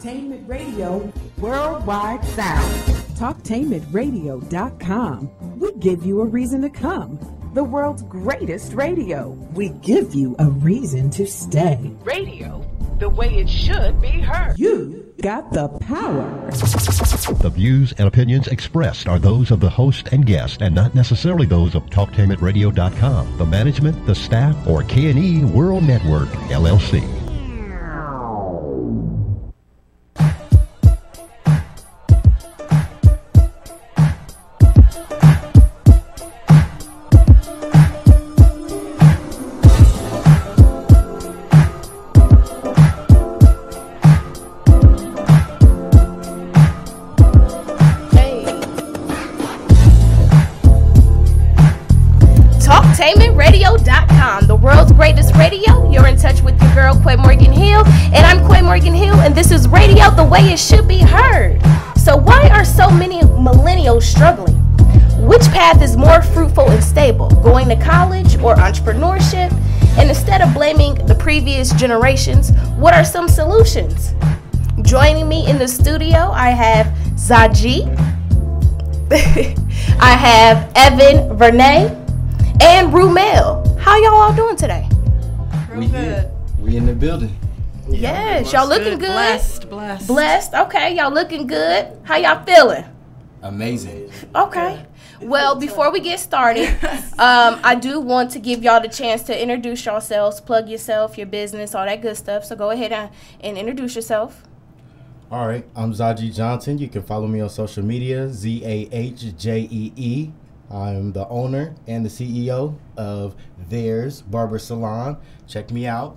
Talktainment Radio Worldwide South. Talktainmentradio.com. We give you a reason to come. The world's greatest radio. We give you a reason to stay. Radio, the way it should be heard. You got the power. The views and opinions expressed are those of the host and guest and not necessarily those of TalkTainmentRadio.com, the management, the staff, or K&E World Network, LLC. TalkTainmentRadio.com, the world's greatest radio. You're in touch with your girl, Quia Morgan Hill, and I'm Quia Morgan Hill, and this is radio the way it should be heard. So why are so many millennials struggling? Which path is more fruitful and stable, going to college or entrepreneurship? And instead of blaming the previous generations, what are some solutions? Joining me in the studio, I have ZAHJEE, I have EVYN, VERNEE, and RUMEALE. How y'all all doing today? We good. We in the building. Yes, y'all looking good. Blessed. Okay, y'all looking good. How y'all feeling? Amazing. Okay. Well, before we get started, I do want to give y'all the chance to introduce yourselves, plug yourself, your business, all that good stuff. So go ahead and introduce yourself. All right, I'm ZAHJEE Johnson. You can follow me on social media, ZAHJEE. I'm the owner and the CEO of There's Barber Salon. Check me out.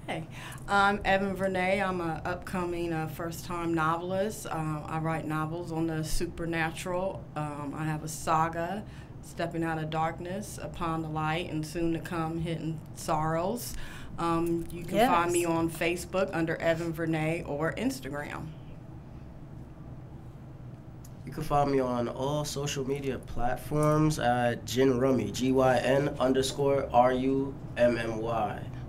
Okay. I'm EVYN VERNEE. I'm an upcoming first-time novelist. I write novels on the supernatural. I have a saga, Stepping Out of Darkness, Upon the Light, and soon to come, Hidden Sorrows. You can find me on Facebook under EVYN VERNEE or Instagram. You can find me on all social media platforms at GYNRUMMY, GYN_RUMMY.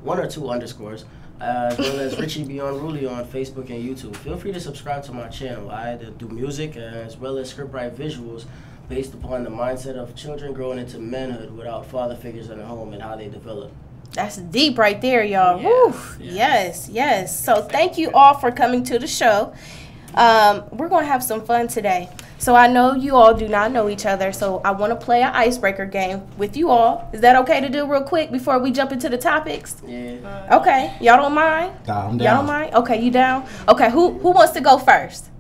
One or two underscores, as well as Richie Beyond Ruli on Facebook and YouTube. Feel free to subscribe to my channel. I do music as well as scriptwrite visuals based upon the mindset of children growing into manhood without father figures in the home and how they develop. That's deep right there, y'all. Yes. So thank you all for coming to the show. We're going to have some fun today. So I know you all do not know each other, so I want to play an icebreaker game with you all. Is that okay to do real quick before we jump into the topics? Yeah. Okay. Y'all don't mind? Nah, I'm down. Y'all don't mind? Okay, you down? Okay, who wants to go first?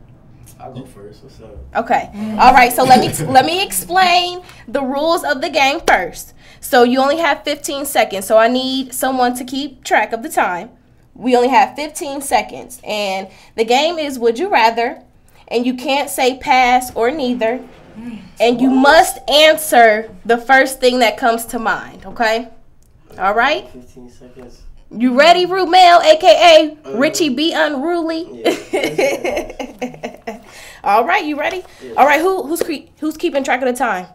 I'll go first. What's up? Okay. All right, so let me explain the rules of the game first. So you only have 15 seconds, so I need someone to keep track of the time. We only have 15 seconds, and the game is Would You Rather, and you can't say pass or neither, and you must answer the first thing that comes to mind, okay? All right? 15 seconds. You ready, RUMEALE, a.k.a. Richie B. Unruly? Yeah. All right, you ready? Yeah. All right, who's keeping track of the time?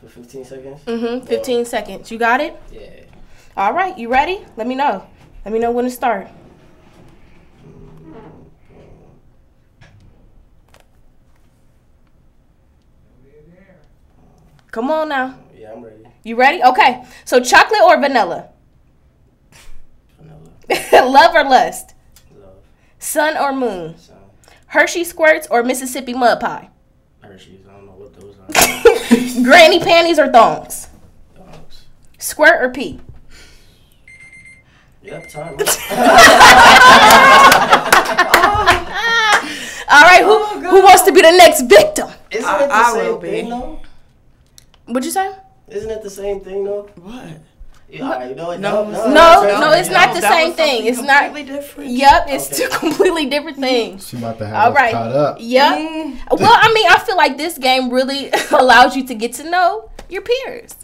For 15 seconds? 15 seconds. You got it? Yeah. All right, you ready? Let me know. Let me know when to start. Come on now. Yeah, I'm ready. You ready? Okay. So chocolate or vanilla? Vanilla. Love or lust? Love. Sun or moon? Sun. Hershey squirts or Mississippi mud pie? Hershey's. I don't know what those are. Granny panties or thongs? Dogs. Squirt or pee? Yep, time. All right, who wants to be the next victim? Isn't it the same thing, though? What'd you say? Isn't it the same thing, though? What? Yeah, no, it's not the same thing. It's not completely different. Yep, it's two completely different things. She about to have All us right. caught up. Yep. Well, I mean, I feel like this game really allows you to get to know your peers.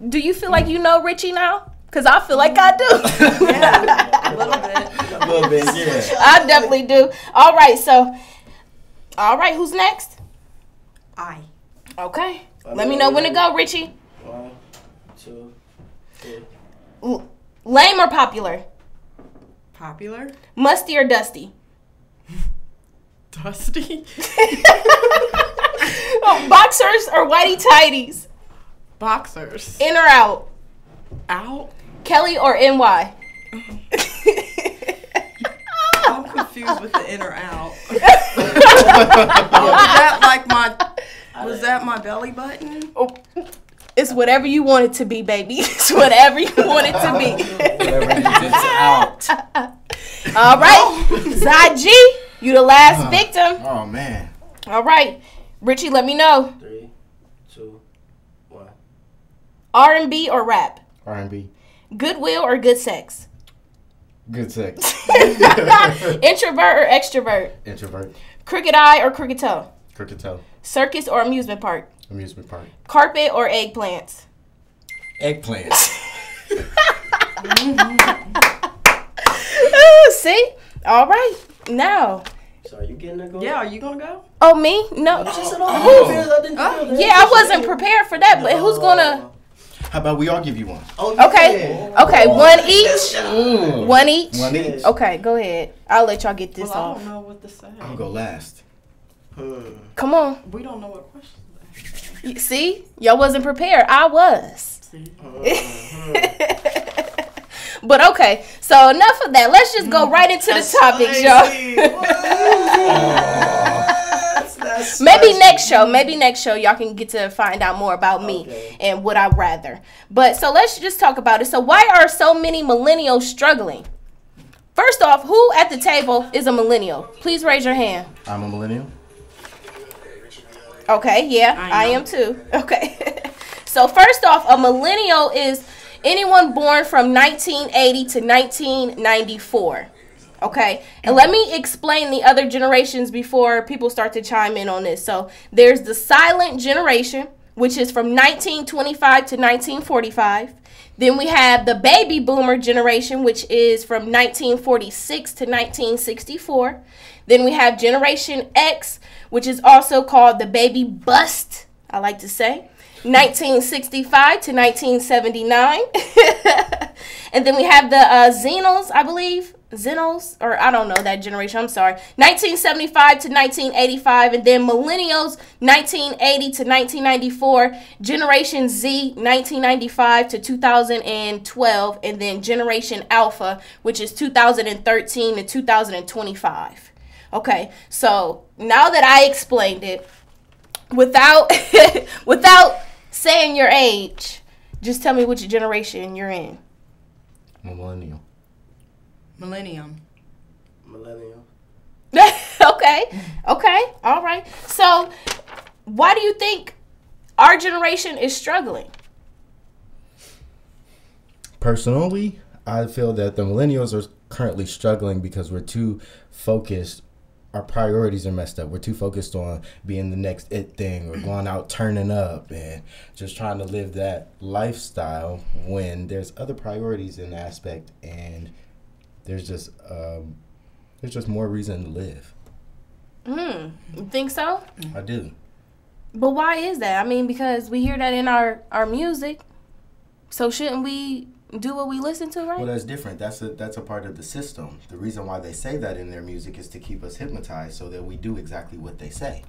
Do you feel like you know Richie now? Because I feel like I do. Yeah, a little bit. A little bit, yeah. I definitely do. All right, who's next? I. Okay. Let me know when to go, Richie. 1, 2, 3. Lame or popular? Popular. Musty or dusty? Dusty. Boxers or whitey tighties? Boxers. In or out? Out. Kelly or NY? I'm confused with the in or out. Was that my belly button? Oh, it's whatever you want it to be, baby. It's whatever you want it to be. Whatever it's out. All right. ZAHJEE, you the last victim. Oh, man. All right. Richie, let me know. 3, 2, 1. R&B or rap? R&B. Goodwill or good sex? Good sex. Introvert or extrovert? Introvert. Crooked eye or crooked toe? Crooked toe. Circus or amusement park? Amusement park. Carpet or eggplants? Eggplants. See? All right. Now. So are you getting to go? Yeah, are you going to go? Oh, me? No. Yeah, I wasn't prepared for that, but who's going to... How about we all give you one? Okay. Okay, one each? One each? One each. Okay, go ahead. I'll let y'all get this Well, I off. don't know what to say. I'll go last. Come on. We don't know what questions. See? Y'all wasn't prepared. I was. But okay, so enough of that. Let's just go right into the topics, y'all. Maybe next show, y'all can get to find out more about me and what I'd rather. But so let's just talk about it. So why are so many millennials struggling? First off, who at the table is a millennial? Please raise your hand. I'm a millennial. Okay, yeah, I am too. Okay. So first off, a millennial is anyone born from 1980 to 1994. Okay, and let me explain the other generations before people start to chime in on this. So there's the silent generation, which is from 1925 to 1945. Then we have the baby boomer generation, which is from 1946 to 1964. Then we have Generation X, which is also called the baby bust, I like to say, 1965 to 1979. And then we have the Xenos, I believe. Xenos, or I don't know that generation, I'm sorry. 1975 to 1985, and then Millennials, 1980 to 1994. Generation Z, 1995 to 2012, and then Generation Alpha, which is 2013 to 2025. Okay, so now that I explained it, without saying your age, just tell me which generation you're in. Millennial. Millennium. Okay, all right. So, why do you think our generation is struggling? Personally, I feel that the millennials are currently struggling because we're too focused. Our priorities are messed up. We're too focused on being the next it thing or going out turning up and just trying to live that lifestyle when there's other priorities in the aspect, and there's just more reason to live. You think so? I do. But why is that? I mean, because we hear that in our music. So shouldn't we do what we listen to, right? Well, that's different. That's a part of the system. The reason why they say that in their music is to keep us hypnotized so that we do exactly what they say.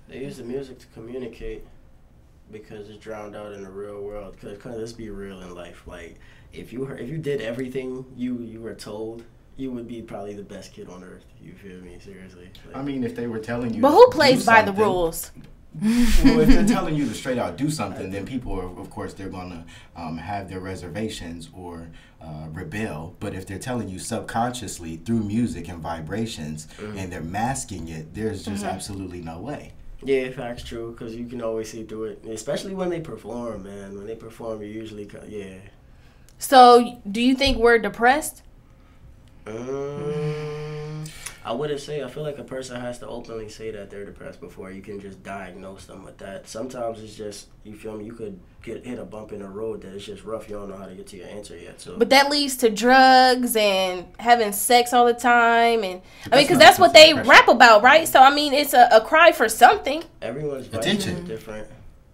They use the music to communicate because it's drowned out in the real world. Because let's be real in life. Like, if you did everything you were told, you would be probably the best kid on earth. You feel me? Seriously. Like, I mean, if they were telling you, but who plays by the rules? Well, if they're telling you to straight out do something, then people are, of course, they're gonna have their reservations or rebel. But if they're telling you subconsciously through music and vibrations, and they're masking it, there's just absolutely no way. Yeah, facts true, because you can always see through it, especially when they perform, man. When they perform, you usually, So, do you think we're depressed? I wouldn't say. I feel like a person has to openly say that they're depressed before you can just diagnose them with that. Sometimes it's just, you feel me, you could hit a bump in the road that it's just rough. You don't know how to get to your answer yet. So, but that leads to drugs and having sex all the time, and I mean, because that's what they rap about, right? So I mean, it's a cry for something. Everyone's attention is different.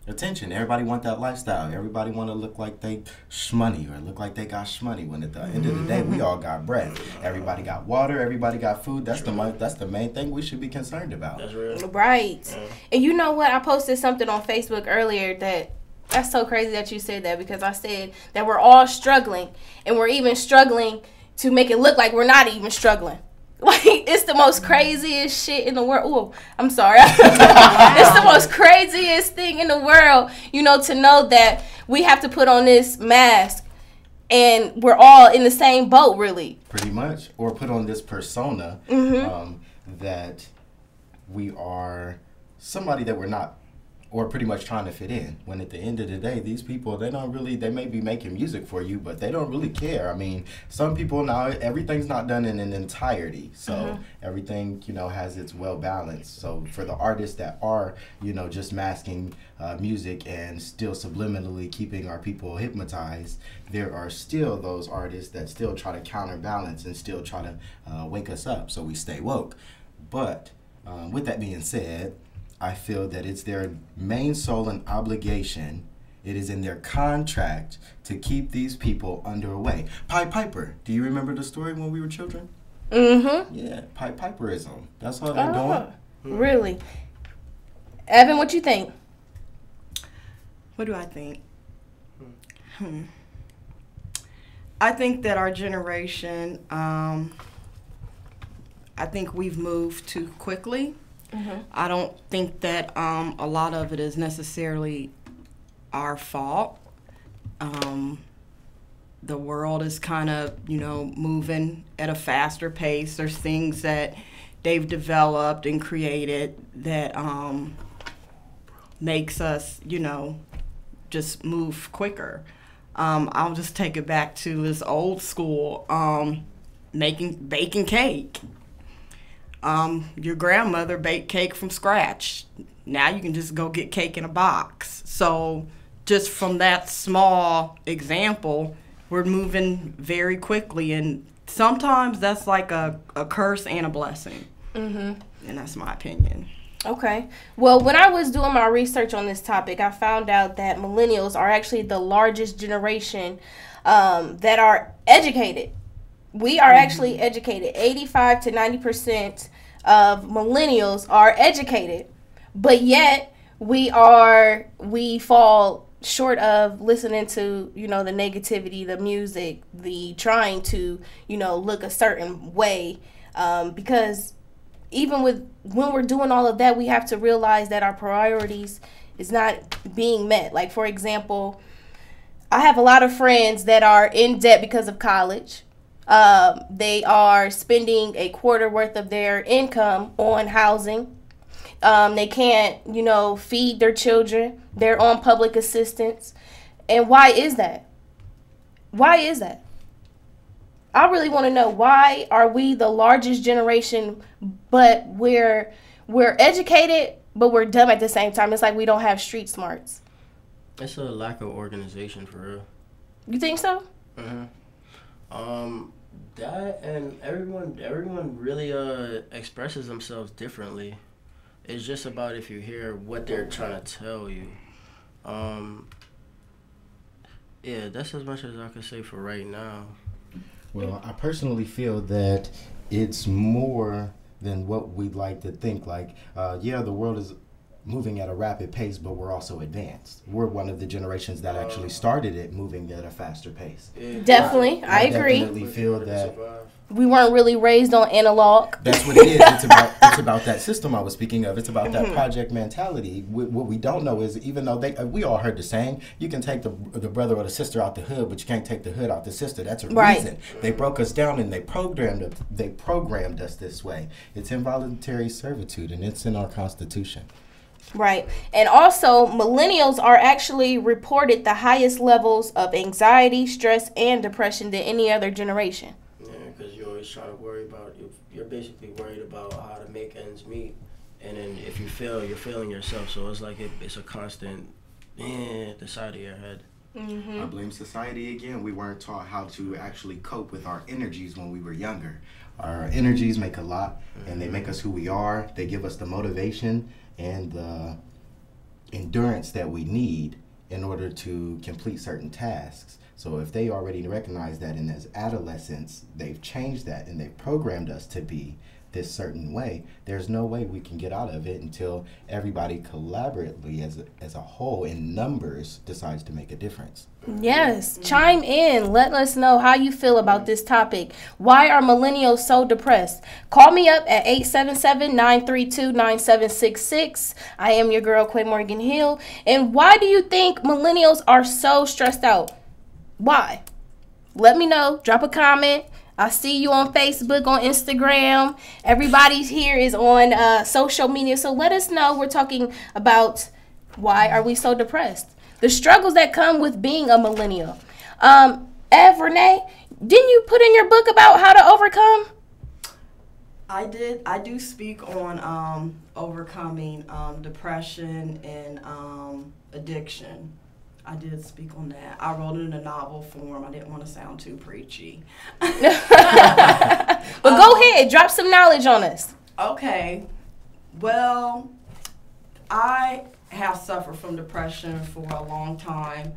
attention. Everybody want that lifestyle. Everybody want to look like they shmoney or look like they got shmoney. When at the end of the day, we all got bread. Everybody got water. Everybody got food. That's the main thing we should be concerned about. That's real. Right. Yeah. And you know what? I posted something on Facebook earlier that's so crazy that you said that, because I said that we're all struggling, and we're even struggling to make it look like we're not even struggling. Like, it's the most craziest shit in the world. Oh, I'm sorry. It's the most craziest thing in the world, you know, to know that we have to put on this mask and we're all in the same boat, really. Pretty much. Or put on this persona that we are somebody that we're not, or pretty much trying to fit in, when at the end of the day, these people, they may be making music for you, but they don't really care. I mean, some people now, everything's not done in an entirety, so everything, you know, has its well balanced. So for the artists that are, you know, just masking music and still subliminally keeping our people hypnotized, there are still those artists that still try to counterbalance and still try to wake us up so we stay woke. But with that being said, I feel that it's their main soul and obligation. It is in their contract to keep these people underway. Pied Piper. Do you remember the story when we were children? Mm-hmm. Yeah, Pied Piperism. That's all they're doing. Really? Evan, what you think? What do I think? I think that our generation, I think we've moved too quickly. I don't think that a lot of it is necessarily our fault. The world is kind of, you know, moving at a faster pace. There's things that they've developed and created that makes us, you know, just move quicker. I'll just take it back to this old school, baking cake. Your grandmother baked cake from scratch. Now you can just go get cake in a box. So just from that small example, we're moving very quickly, and sometimes that's like a curse and a blessing. And that's my opinion. Okay. Well, when I was doing my research on this topic, I found out that millennials are actually the largest generation that are educated. We are actually educated. 85 to 90% of millennials are educated, but yet we fall short of listening to, you know, the negativity, the music, the trying to, you know, look a certain way, because even when we're doing all of that, we have to realize that our priorities is not being met. Like, for example, I have a lot of friends that are in debt because of college. They are spending a quarter worth of their income on housing. They can't, you know, feed their children. They're on public assistance. And why is that? Why is that? I really want to know, why are we the largest generation, but we're educated, but we're dumb at the same time? It's like we don't have street smarts. It's a lack of organization, for real. You think so? That, and everyone really expresses themselves differently. It's just about if you hear what they're trying to tell you. Yeah, that's as much as I can say for right now. Well, I personally feel that it's more than what we'd like to think. Like, yeah, the world is moving at a rapid pace, but we're also advanced. We're one of the generations that actually started it moving at a faster pace. Definitely, I agree. I definitely feel that we weren't really raised on analog. That's what it is. It's about that system I was speaking of. It's about that project mentality. What we don't know is, even though we all heard the saying, you can take the brother or the sister out the hood, but you can't take the hood out the sister. That's a reason. They broke us down and they programmed us this way. It's involuntary servitude, and it's in our Constitution. Right. And also, millennials are actually reported the highest levels of anxiety, stress, and depression than any other generation. Yeah, because you're always trying to worry about, you're basically worried about how to make ends meet. And then if you fail, you're failing yourself. So it's like it's a constant at the side of your head. I blame society again. We weren't taught how to actually cope with our energies when we were younger. Our energies make a lot, and they make us who we are. They give us the motivation and the endurance that we need in order to complete certain tasks. So if they already recognize that, and as adolescents they've changed that and they've programmed us to be this certain way, there's no way we can get out of it until everybody collaboratively as a whole in numbers decides to make a difference. Yes, chime in. Let us know how you feel about this topic. Why are millennials so depressed? Call me up at 877-932-9766. I am your girl, Quia Morgan Hill. And why do you think millennials are so stressed out? Why? Let me know. Drop a comment. I see you on Facebook, on Instagram. Everybody here is on social media. So let us know. We're talking about why are we so depressed? The struggles that come with being a millennial. VERNEE, didn't you put in your book about how to overcome? I did. I do speak on overcoming depression and addiction. I did speak on that. I wrote it in a novel form. I didn't want to sound too preachy. But go ahead. Drop some knowledge on us. Okay. Well, I have suffered from depression for a long time.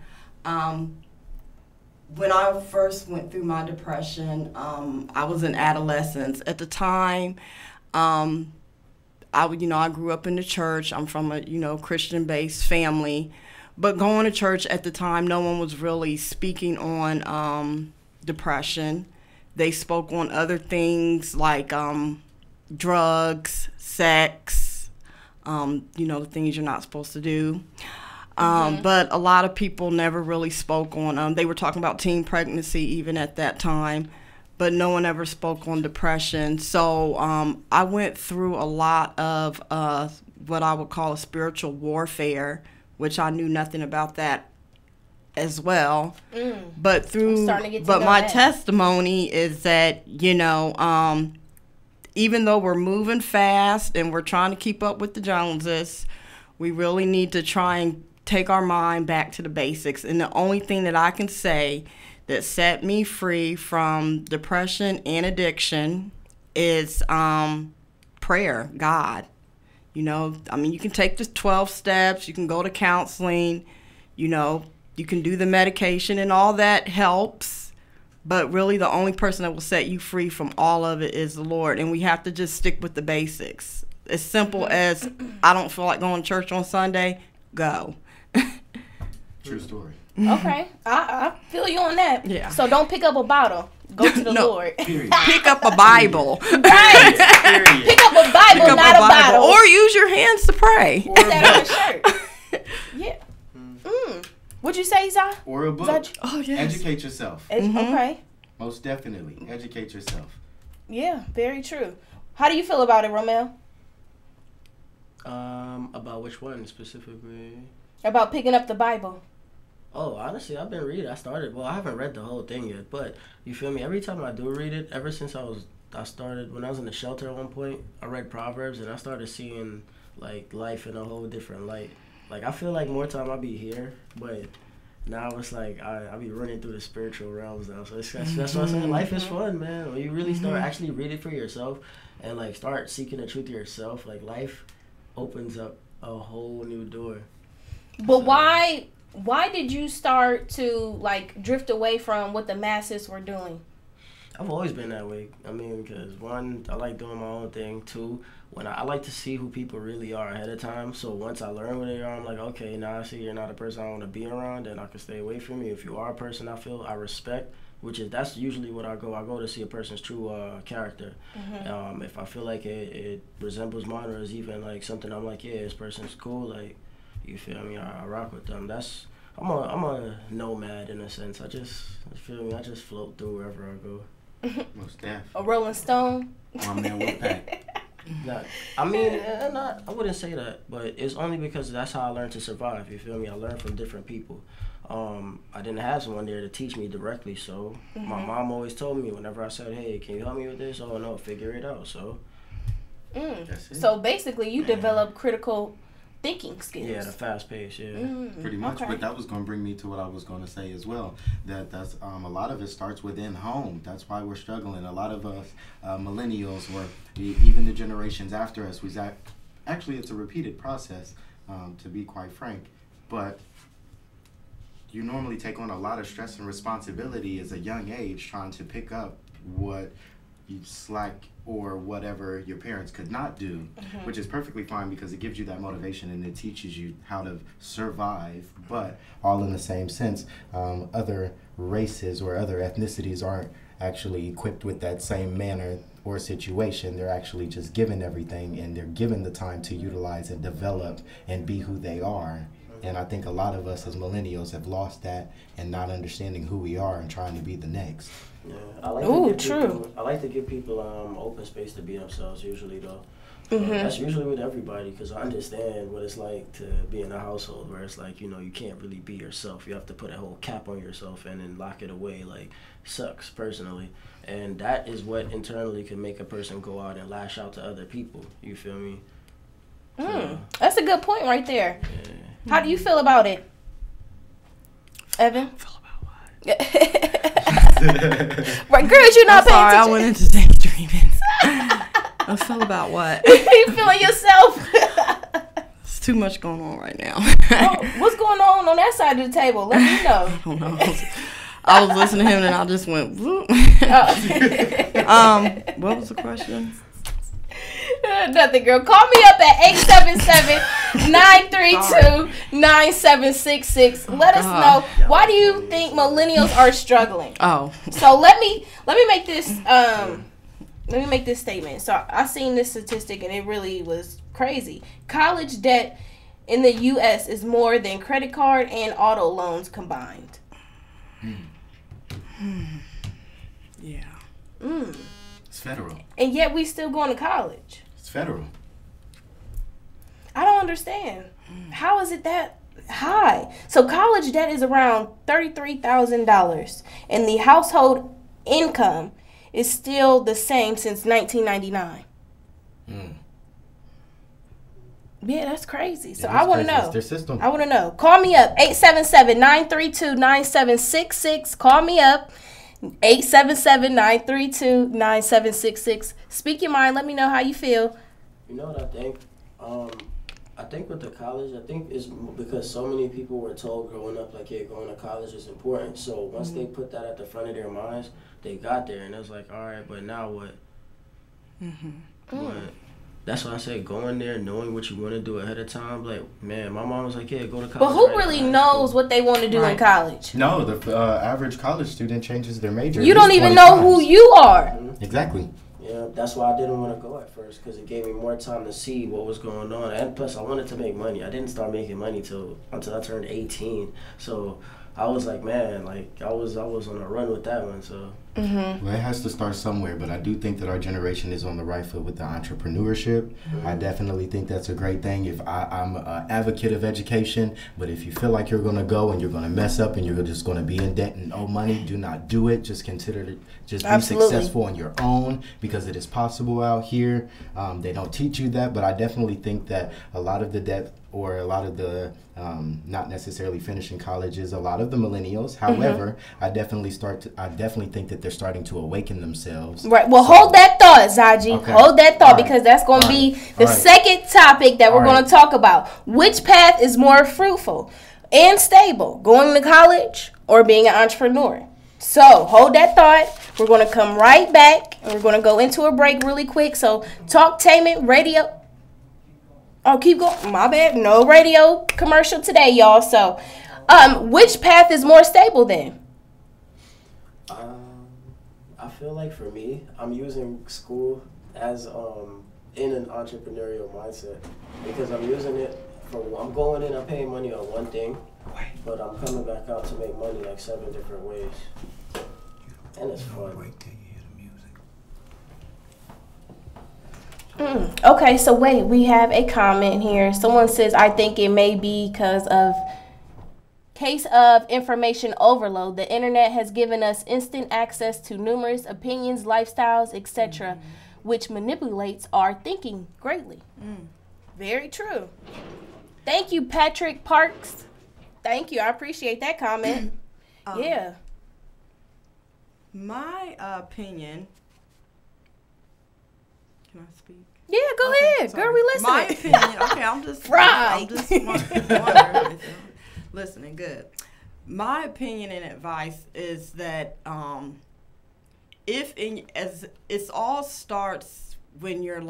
When I first went through my depression, I was in adolescence. At the time, I grew up in the church. I'm from a, Christian-based family. But going to church at the time, no one was really speaking on depression. They spoke on other things like drugs, sex, the things you're not supposed to do. But a lot of people never really spoke on, they were talking about teen pregnancy even at that time, but no one ever spoke on depression. So I went through a lot of what I would call a spiritual warfare, which I knew nothing about that as well. But my testimony is that, even though we're moving fast and we're trying to keep up with the Joneses, we really need to try and take our mind back to the basics. And the only thing that I can say that set me free from depression and addiction is prayer, God. You can take the 12 steps, you can go to counseling, you can do the medication, and all that helps. But really the only person that will set you free from all of it is the Lord. And we have to just stick with the basics. As simple as, I don't feel like going to church on Sunday, go. True story. Okay, I feel you on that. Yeah. So don't pick up a bottle. Go to the Lord. Period. Pick up a Bible. Right. Period. Pick up a Bible, not a bottle. Or use your hands to pray. Put that on your shirt. Yeah. What'd you say, Zah? Or a book. Oh, yes. Educate yourself. Okay. Most definitely. Educate yourself. Yeah, very true. How do you feel about it, RUMEALE? About which one specifically? About picking up the Bible. Oh, honestly, I've been reading. I haven't read the whole thing yet, but you feel me? Every time I do read it, ever since I started, when I was in the shelter at one point, I read Proverbs, and I started seeing, like, life in a whole different light. Like, I feel like more time I be here, but now it's like I be running through the spiritual realms now. So that's what I'm saying. Life is fun, man. When you really start actually reading for yourself and, like, start seeking the truth yourself, like, life opens up a whole new door. But why did you start to, like, drift away from what the masses were doing? I've always been that way. I mean, because one, I like doing my own thing. Two, when I like to see who people really are ahead of time. So once I learn who they are, I'm like, okay, now I see you're not a person I want to be around, and I can stay away from you. If you are a person I feel I respect, that's usually what I go to see a person's true character. If I feel like it resembles mine, or is even like something I'm like, yeah, this person's cool, like, you feel me? I rock with them. I'm a nomad in a sense. I just float through wherever I go. Most definitely. A Rolling Stone. I'm there with that. I wouldn't say that, but it's only because that's how I learned to survive. You feel me? I learned from different people. I didn't have someone there to teach me directly, so my mom always told me whenever I said, "Hey, can you help me with this?" "Oh no, figure it out." So. That's it. So basically, you develop critical thinking skills. Yeah, the fast pace, Pretty much. Okay. But that was going to bring me to what I was going to say as well. That's a lot of it starts within home. That's why we're struggling. A lot of us millennials, or even the generations after us, actually it's a repeated process. to be quite frank. But you normally take on a lot of stress and responsibility as a young age trying to pick up what you slack or whatever your parents could not do, which is perfectly fine because it gives you that motivation and it teaches you how to survive. But all in the same sense, other races or other ethnicities aren't actually equipped with that same manner or situation. They're actually just given everything, and they're given the time to utilize and develop and be who they are. And I think a lot of us as millennials have lost that and not understanding who we are and trying to be the next. Yeah, I like to give people open space to be themselves usually, though. That's usually with everybody, because I understand what it's like to be in a household where it's like, you know, you can't really be yourself. You have to put a whole cap on yourself and then lock it away. Like, sucks personally. And that is what internally can make a person go out and lash out to other people. You feel me? So, that's a good point right there. Yeah. How do you feel about it, Evan? Feel about what? Right, girls, you're not paying attention. I went into daydreaming. I feel about what? You feeling yourself? There's too much going on right now. What's going on that side of the table? Let me know. I don't know. I was listening to him and I just went, whoop. What was the question? Nothing, girl. Call me up at 877-932-9766. Let us know, why do you think millennials are struggling? So let me make this statement. So I seen this statistic and it really was crazy. College debt in the U.S. is more than credit card and auto loans combined. Yeah. It's federal. And yet we still going to college. It's federal. I don't understand. How is it that high? So college debt is around $33,000, and the household income is still the same since 1999. Yeah, that's crazy. So I want to know. It's their system. I want to know. Call me up, 877-932-9766. Call me up, 877-932-9766. Speak your mind. Let me know how you feel. You know what I think? I think with the college, I think it's because so many people were told growing up, like, yeah, going to college is important. So once they put that at the front of their minds, they got there. And it was like, all right, but now what? But that's why I say going there, knowing what you want to do ahead of time. Like, man, my mom was like, yeah, go to college. But who really knows what they want to do in college? No, the average college student changes their major. You don't even know who you are. Exactly. Yeah, that's why I didn't want to go at first, because it gave me more time to see what was going on. And plus, I wanted to make money. I didn't start making money until I turned 18. So I was like, man, like I was on a run with that one. So well, it has to start somewhere, but I do think that our generation is on the right foot with the entrepreneurship. I definitely think that's a great thing. If I'm an advocate of education, but if you feel like you're going to go and you're going to mess up and you're just going to be in debt and owe money, do not do it. Just consider it. Just be successful on your own, because it is possible out here. They don't teach you that, but I definitely think that a lot of the debt or a lot of the not necessarily finishing college is a lot of the millennials. However, I definitely think that they're starting to awaken themselves. Right. Well, hold that thought, ZAHJEE. Okay. Hold that thought, because that's going to be the second topic that we're going to talk about. Which path is more fruitful and stable, going to college or being an entrepreneur? So hold that thought. We're going to come right back, and we're going to go into a break really quick. So Talktainment Radio. Oh, keep going. My bad. No radio commercial today, y'all. So which path is more stable then? I feel like for me, I'm using school as in an entrepreneurial mindset, because I'm using it I'm going in, I'm paying money on one thing, but I'm coming back out to make money like 7 different ways. And it's fun. Okay, so wait, we have a comment here. Someone says, I think it may be because of case of information overload. The internet has given us instant access to numerous opinions, lifestyles, etc., which manipulates our thinking greatly. Very true. Thank you, Patrick Parks. Thank you. I appreciate that comment. Yeah. My opinion. Can I speak? Yeah, go ahead. Girl, we listening. My opinion, okay, I'm just wondering. Listening, good. My opinion and advice is that it all starts when you're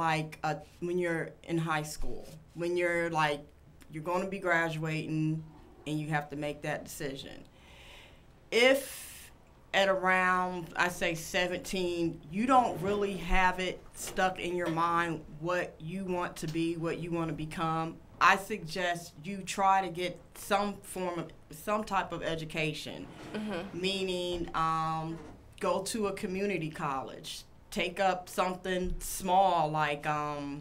when you're in high school, when you're going to be graduating and you have to make that decision. If at around, I say 17, you don't really have it stuck in your mind what you want to be, what you want to become, I suggest you try to get some type of education, meaning go to a community college, take up something small like, I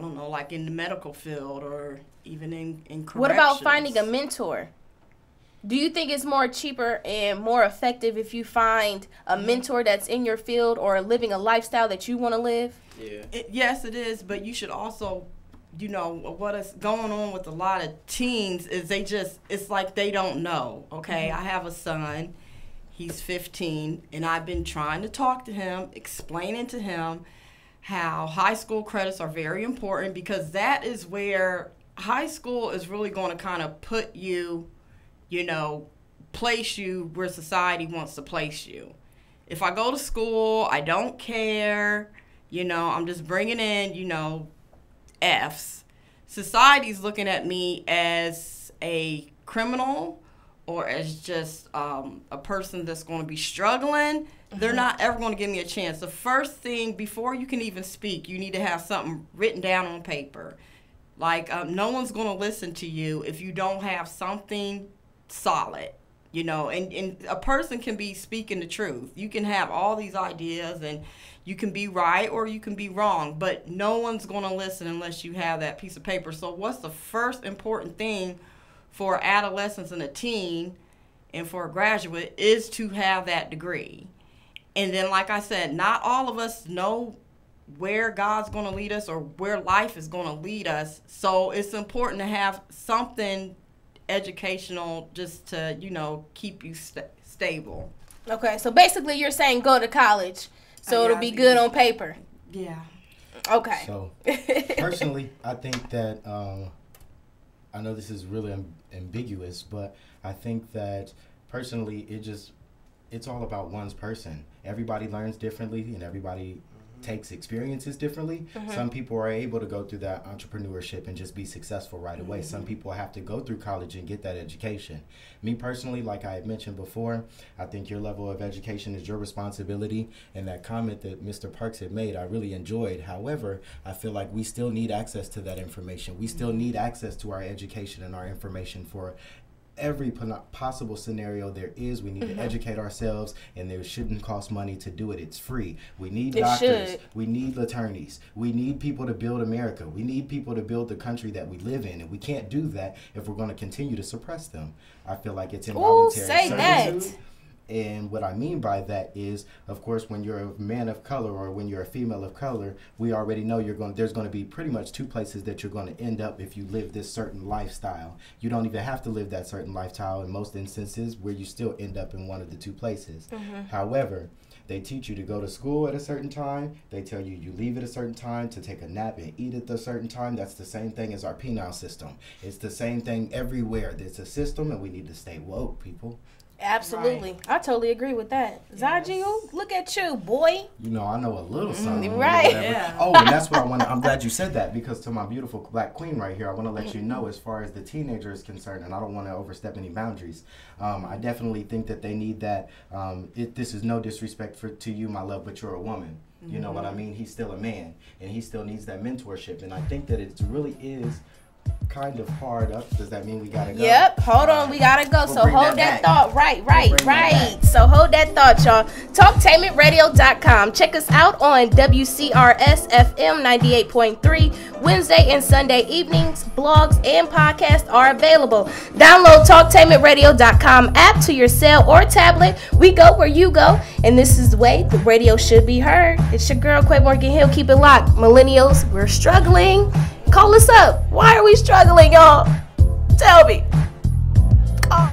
don't know, like in the medical field or even in corrections. What about finding a mentor? Do you think it's more cheaper and more effective if you find a mentor that's in your field or living a lifestyle that you want to live? Yeah. Yes, it is, but you should also, what is going on with a lot of teens is it's like they don't know, okay? I have a son, he's 15, and I've been trying to talk to him, explaining to him how high school credits are very important, because that is where high school is really going to kind of put you, place you where society wants to place you. If I go to school, I don't care, I'm just bringing in, F's. Society's looking at me as a criminal or as just a person that's going to be struggling. They're not ever going to give me a chance. The first thing, before you can even speak, you need to have something written down on paper. No one's going to listen to you if you don't have something solid, and a person can be speaking the truth. You can have all these ideas and you can be right or you can be wrong, but no one's going to listen unless you have that piece of paper. So what's the first important thing for adolescents and a teen and for a graduate is to have that degree. And then, like I said, not all of us know where God's going to lead us or where life is going to lead us. So it's important to have something educational just to, keep you stable. Okay, so basically you're saying go to college so it'll be good on paper. Yeah. Okay. So personally, I think that, I know this is really ambiguous, but I think that personally it's all about one's person. Everybody learns differently and everybody takes experiences differently. Some people are able to go through that entrepreneurship and just be successful right away. Some people have to go through college and get that education. Me personally, like I had mentioned before, I think your level of education is your responsibility, and that comment that Mr. Parks had made, I really enjoyed. However, I feel like we still need access to that information. We still need access to our education and our information for every possible scenario there is. We need to educate ourselves, and there shouldn't cost money to do it. It's free. We need doctors. We need attorneys. We need people to build America. We need people to build the country that we live in, and we can't do that if we're going to continue to suppress them. I feel like it's involuntary servitude. And what I mean by that is, of course, when you're a man of color or when you're a female of color, we already know there's going to be pretty much two places that you're going to end up if you live this certain lifestyle. You don't even have to live that certain lifestyle in most instances, where you still end up in one of the two places. However, they teach you to go to school at a certain time. They tell you you leave at a certain time, to take a nap and eat at a certain time. That's the same thing as our penal system. It's the same thing everywhere. There's a system, and we need to stay woke, people. Absolutely. Right. I totally agree with that. Yes. ZAHJEE, look at you, boy. I know a little something. Right. Yeah. Oh, and that's what I want. I'm glad you said that, because to my beautiful black queen right here, I want to let you know, as far as the teenager is concerned, and I don't want to overstep any boundaries. I definitely think that they need that. This is no disrespect to you, my love, but you're a woman. You know what I mean? He's still a man, and he still needs that mentorship. And I think that it really is kind of hard up. Does that mean we gotta go? Yep. Hold on, we gotta go. So hold that thought. Right. So hold that thought, y'all. Talktainmentradio.com. Check us out on WCRS FM 98.3 Wednesday and Sunday evenings. Blogs and podcasts are available. Download Talktainmentradio.com app to your cell or tablet. We go where you go, and this is the way the radio should be heard. It's your girl Quia Morgan Hill. Keep it locked. Millennials, we're struggling. Call us up. Why are we struggling, y'all? Tell me. Call.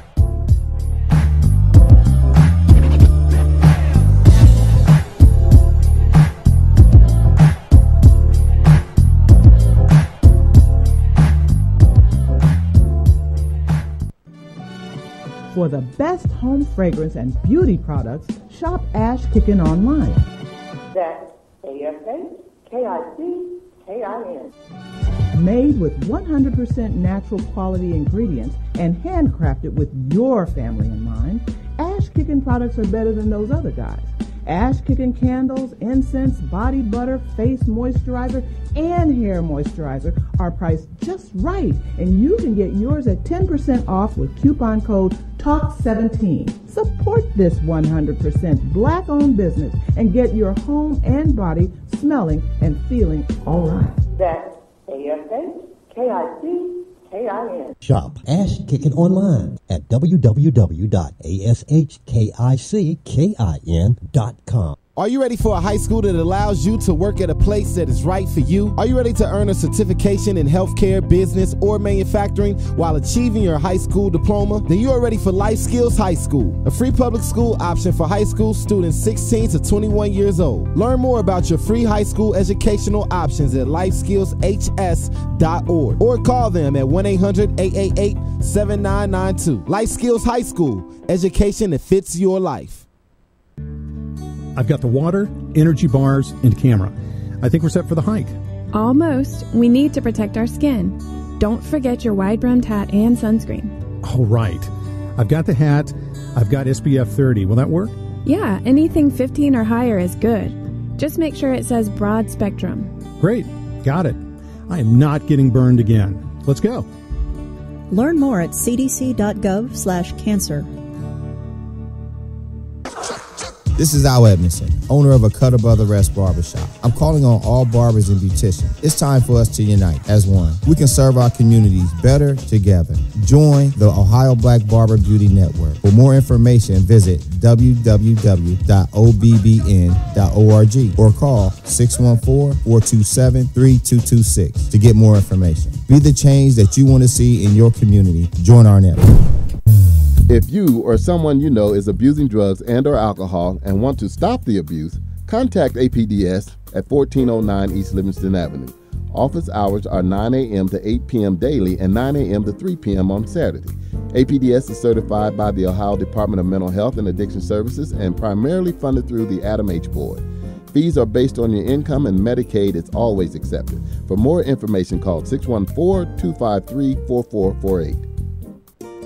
For the best home fragrance and beauty products, shop Ash Kickin' online. That's ASHKICKIN. Made with 100% natural quality ingredients and handcrafted with your family in mind, Ash Kickin' products are better than those other guys. Ash Kickin' candles, incense, body butter, face moisturizer, and hair moisturizer are priced just right, and you can get yours at 10% off with coupon code TALK17. Support this 100% black-owned business and get your home and body smelling and feeling all right. That's ASHKICKIN. Shop Ash Kickin' online at www.ashkickin.com. Are you ready for a high school that allows you to work at a place that is right for you? Are you ready to earn a certification in healthcare, business, or manufacturing while achieving your high school diploma? Then you are ready for Life Skills High School, a free public school option for high school students 16 to 21 years old. Learn more about your free high school educational options at lifeskillshs.org or call them at 1-800-888-7992. Life Skills High School, education that fits your life. I've got the water, energy bars, and camera. I think we're set for the hike. Almost. We need to protect our skin. Don't forget your wide-brimmed hat and sunscreen. All right. I've got the hat. I've got SPF 30. Will that work? Yeah, anything 15 or higher is good. Just make sure it says broad spectrum. Great. Got it. I am not getting burned again. Let's go. Learn more at cdc.gov/cancer. This is Al Edmondson, owner of a Cutter Brother Rest Barbershop. I'm calling on all barbers and beauticians. It's time for us to unite as one. We can serve our communities better together. Join the Ohio Black Barber Beauty Network. For more information, visit www.obbn.org or call 614-427-3226 to get more information. Be the change that you want to see in your community. Join our network. If you or someone you know is abusing drugs and or alcohol and want to stop the abuse, contact APDS at 1409 East Livingston Avenue. Office hours are 9 a.m. to 8 p.m. daily and 9 a.m. to 3 p.m. on Saturday. APDS is certified by the Ohio Department of Mental Health and Addiction Services and primarily funded through the Adam H. Board. Fees are based on your income and Medicaid is always accepted. For more information, call 614-253-4448.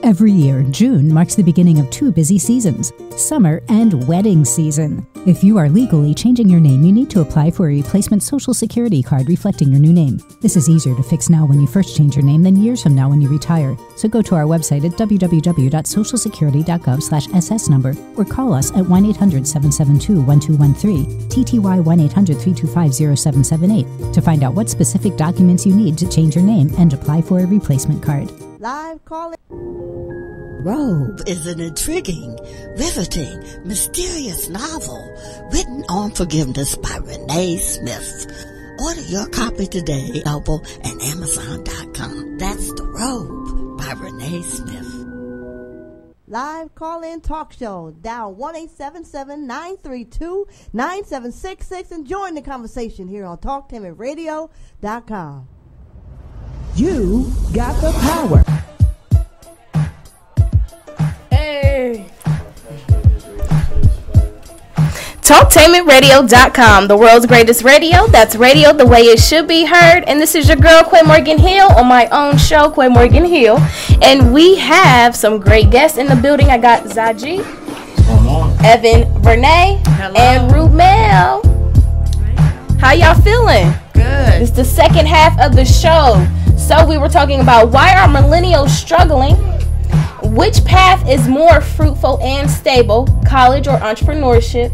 Every year, June marks the beginning of two busy seasons, summer and wedding season. If you are legally changing your name, you need to apply for a replacement Social Security card reflecting your new name. This is easier to fix now when you first change your name than years from now when you retire. So go to our website at www.socialsecurity.gov/SS number or call us at 1-800-772-1213, TTY 1-800-325-0778 to find out what specific documents you need to change your name and apply for a replacement card. Live calling. Robe is an intriguing, riveting, mysterious novel written on forgiveness by Renee Smith. Order your copy today at Noble and Amazon.com. That's The Robe by Renee Smith. Live call-in talk show. Dial 1-877-932-9766 and join the conversation here on TalkTimidRadio.com. You got the power. Hey. TalkTainmentRadio.com, the world's greatest radio. That's radio the way it should be heard. And this is your girl, Quia Morgan Hill, on my own show, Quia Morgan Hill. And we have some great guests in the building. I got ZAHJEE, EVYN, VERNEE, and RUMEALE. How y'all feeling? Good. It's the second half of the show. So we were talking about why are millennials struggling? Which path is more fruitful and stable, college or entrepreneurship?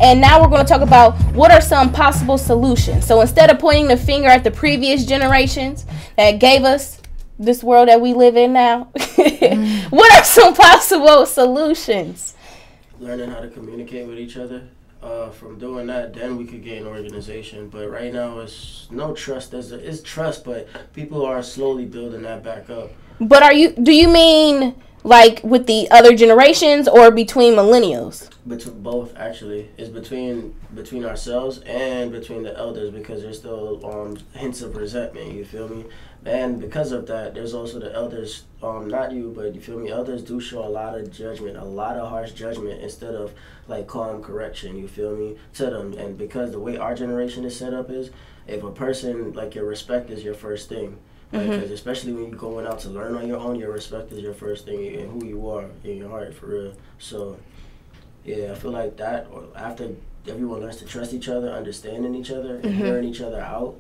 And now we're going to talk about what are some possible solutions. So instead of pointing the finger at the previous generations that gave us this world that we live in now, what are some possible solutions? Learning how to communicate with each other. From doing that, then we could gain organization. But right now, it's no trust. It's trust, but people are slowly building that back up. But do you mean like with the other generations or between millennials? Between both, actually. It's between ourselves and between the elders, because there's still hints of resentment, you feel me? And because of that, there's also the elders, not you, but you feel me, elders do show a lot of judgment, a lot of harsh judgment instead of like calm correction, you feel me, to them. And because the way our generation is set up is, if a person, like, your respect is your first thing. Because especially when you're going out to learn on your own, your respect is your first thing and who you are in your heart, for real. So, yeah, I feel like that, or after everyone learns to trust each other, understanding each other, and hearing each other out,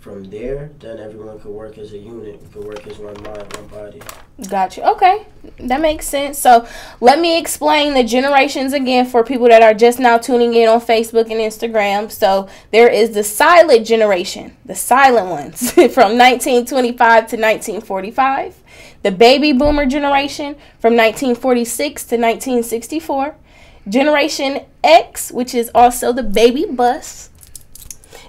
from there, then everyone could work as a unit, could work as one mind, one body. Gotcha. Okay, that makes sense. So let me explain the generations again for people that are just now tuning in on Facebook and Instagram. So there is the silent generation, the silent ones, from 1925 to 1945. The baby boomer generation from 1946 to 1964. Generation X, which is also the baby bus,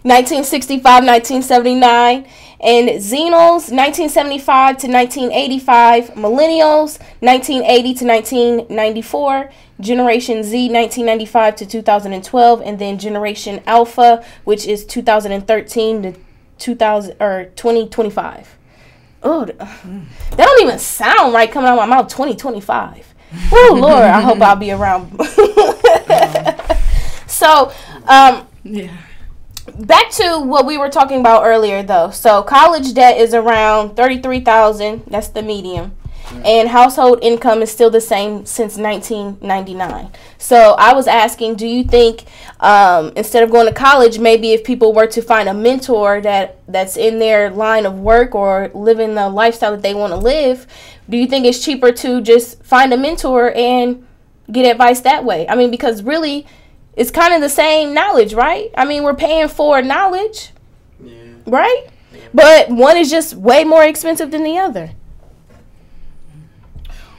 1965, 1979, and Xenos, 1975 to 1985, Millennials, 1980 to 1994, Generation Z, 1995 to 2012, and then Generation Alpha, which is 2013 to 2025. Oh, that don't even sound right coming out of my mouth, 2025. Oh, Lord, I hope I'll be around. So, yeah. Back to what we were talking about earlier, though. So college debt is around $33,000. That's the median. And household income is still the same since 1999. So I was asking, do you think instead of going to college, maybe if people were to find a mentor that's in their line of work or living the lifestyle that they want to live, do you think it's cheaper to just find a mentor and get advice that way? I mean, because really, it's kind of the same knowledge, right? I mean, we're paying for knowledge, right? But one is just way more expensive than the other.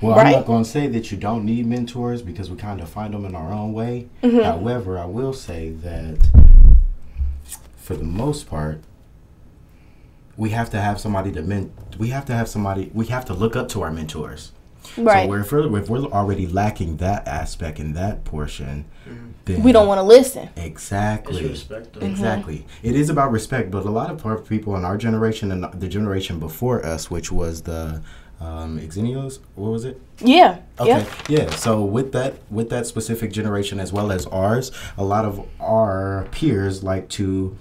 Well, right? I'm not going to say that you don't need mentors because we kind of find them in our own way. However, I will say that for the most part, we have to have somebody we have to look up to our mentors. Right. So if we're already lacking that aspect and that portion, then we don't want to listen. Exactly. It's respect, though. Exactly. It is about respect, but a lot of people in our generation and the generation before us, which was the Exenios, what was it? Yeah. Okay. Yeah. So with that specific generation as well as ours, a lot of our peers like to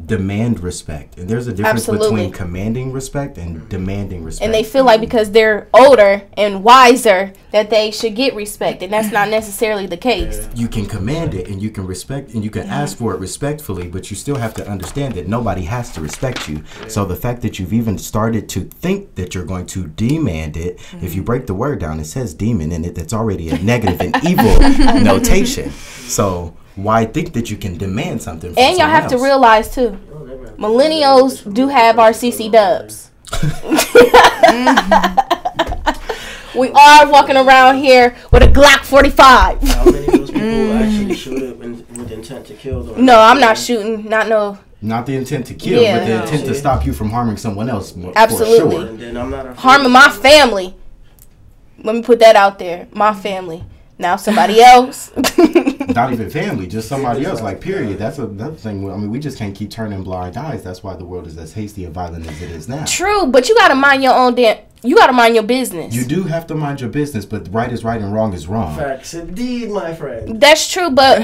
demand respect, and there's a difference between commanding respect and demanding respect. And they feel like because they're older and wiser that they should get respect, and that's not necessarily the case. You can command it and you can respect and you can ask for it respectfully, but you still have to understand that nobody has to respect you. So the fact that you've even started to think that you're going to demand it, if you break the word down, it says demon in it. That's already a negative and evil notation. So why think that you can demand something from and y'all have else? to realize too, millennials do have our CC dubs. We are walking around here with a Glock 45. How many of those people actually shoot up with intent to kill them? No, I'm not shooting. Not the intent to kill, but the intent to stop you from harming someone else. Absolutely. For sure. And then I'm not harming my family. Let me put that out there. My family. Now somebody else. Not even family, just somebody else. Like, period. That's another thing. I mean, we just can't keep turning blind eyes. That's why the world is as hasty and violent as it is now. True, but you gotta mind your own you gotta mind your business. You do have to mind your business, but right is right and wrong is wrong. Facts indeed, my friend. That's true, but